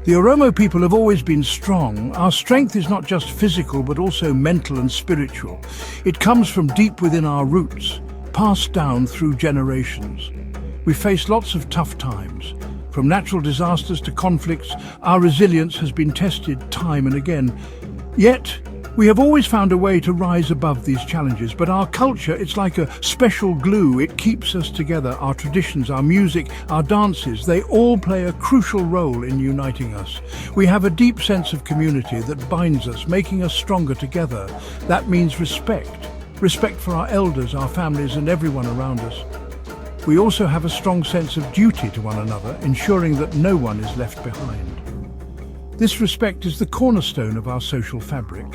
The Oromo people have always been strong. Our strength is not just physical, but also mental and spiritual. It comes from deep within our roots, passed down through generations. We face lots of tough times. From natural disasters to conflicts, our resilience has been tested time and again. Yet, we have always found a way to rise above these challenges, but our culture, it's like a special glue. It keeps us together. Our traditions, our music, our dances, they all play a crucial role in uniting us. We have a deep sense of community that binds us, making us stronger together. That means respect. Respect for our elders, our families, and everyone around us. We also have a strong sense of duty to one another, ensuring that no one is left behind. This respect is the cornerstone of our social fabric.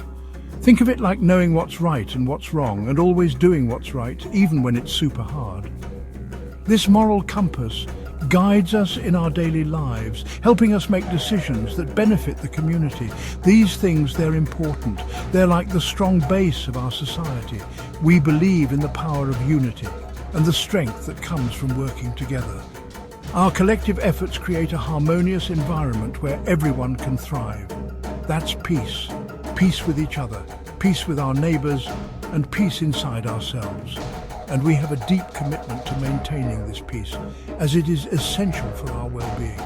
Think of it like knowing what's right and what's wrong, and always doing what's right, even when it's super hard. This moral compass guides us in our daily lives, helping us make decisions that benefit the community. These things, they're important. They're like the strong base of our society. We believe in the power of unity and the strength that comes from working together. Our collective efforts create a harmonious environment where everyone can thrive. That's peace. Peace with each other, peace with our neighbours, and peace inside ourselves. And we have a deep commitment to maintaining this peace, as it is essential for our well-being.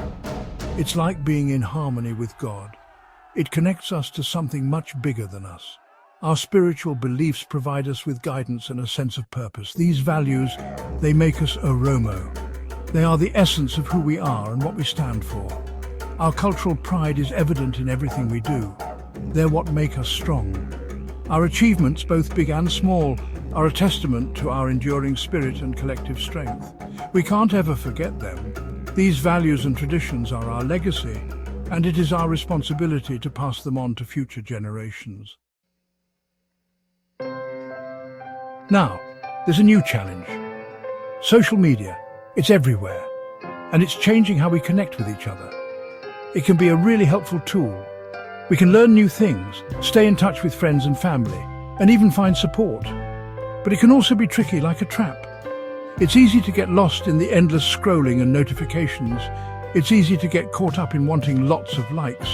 It's like being in harmony with God. It connects us to something much bigger than us. Our spiritual beliefs provide us with guidance and a sense of purpose. These values, they make us Oromo. They are the essence of who we are and what we stand for. Our cultural pride is evident in everything we do. They're what make us strong. Our achievements, both big and small, are a testament to our enduring spirit and collective strength. We can't ever forget them. These values and traditions are our legacy, and it is our responsibility to pass them on to future generations. Now, there's a new challenge. Social media. It's everywhere, and it's changing how we connect with each other. It can be a really helpful tool. We can learn new things, stay in touch with friends and family, and even find support. But it can also be tricky, like a trap. It's easy to get lost in the endless scrolling and notifications. It's easy to get caught up in wanting lots of likes.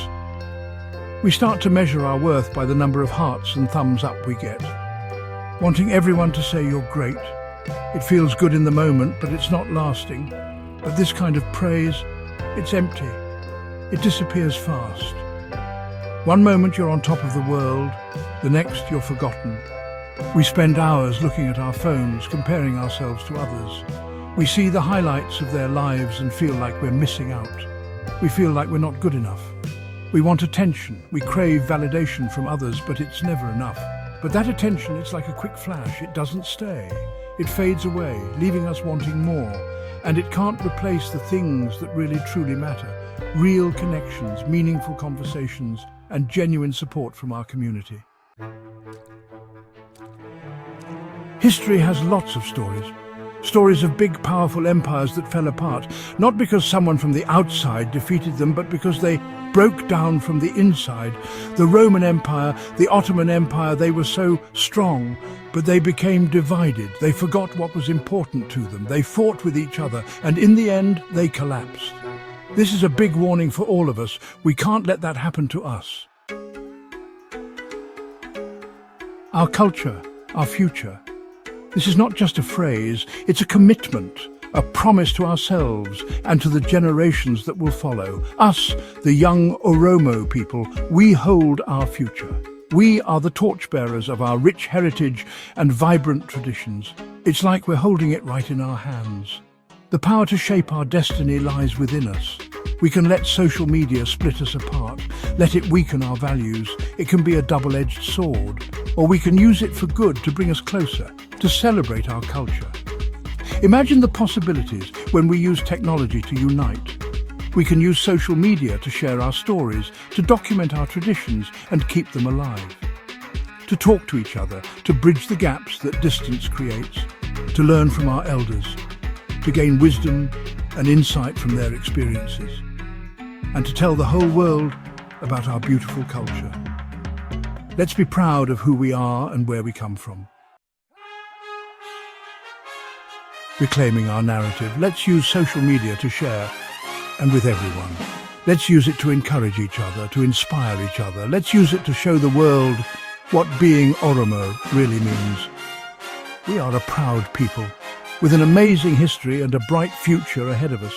We start to measure our worth by the number of hearts and thumbs up we get. Wanting everyone to say you're great. It feels good in the moment, but it's not lasting. But this kind of praise, it's empty. It disappears fast. One moment you're on top of the world, the next you're forgotten. We spend hours looking at our phones, comparing ourselves to others. We see the highlights of their lives and feel like we're missing out. We feel like we're not good enough. We want attention, we crave validation from others, but it's never enough. But that attention, it's like a quick flash. It doesn't stay. It fades away, leaving us wanting more. And it can't replace the things that really truly matter. Real connections, meaningful conversations, and genuine support from our community. History has lots of stories. Stories of big, powerful empires that fell apart, not because someone from the outside defeated them, but because they broke down from the inside. The Roman Empire, the Ottoman Empire, they were so strong, but they became divided. They forgot what was important to them. They fought with each other, and in the end, they collapsed. This is a big warning for all of us. We can't let that happen to us. Our culture, our future. This is not just a phrase, it's a commitment, a promise to ourselves and to the generations that will follow. Us, the young Oromo people, we hold our future. We are the torchbearers of our rich heritage and vibrant traditions. It's like we're holding it right in our hands. The power to shape our destiny lies within us. We can let social media split us apart, let it weaken our values. It can be a double-edged sword. Or we can use it for good to bring us closer, to celebrate our culture. Imagine the possibilities when we use technology to unite. We can use social media to share our stories, to document our traditions and keep them alive. To talk to each other, to bridge the gaps that distance creates, to learn from our elders, to gain wisdom and insight from their experiences, and to tell the whole world about our beautiful culture. Let's be proud of who we are and where we come from. Reclaiming our narrative, let's use social media to share, and with everyone. Let's use it to encourage each other, to inspire each other. Let's use it to show the world what being Oromo really means. We are a proud people, with an amazing history and a bright future ahead of us.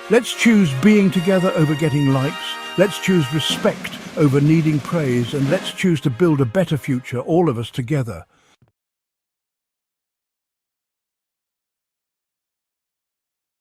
Let's choose being together over getting likes. Let's choose respect over needing praise. And let's choose to build a better future, all of us together.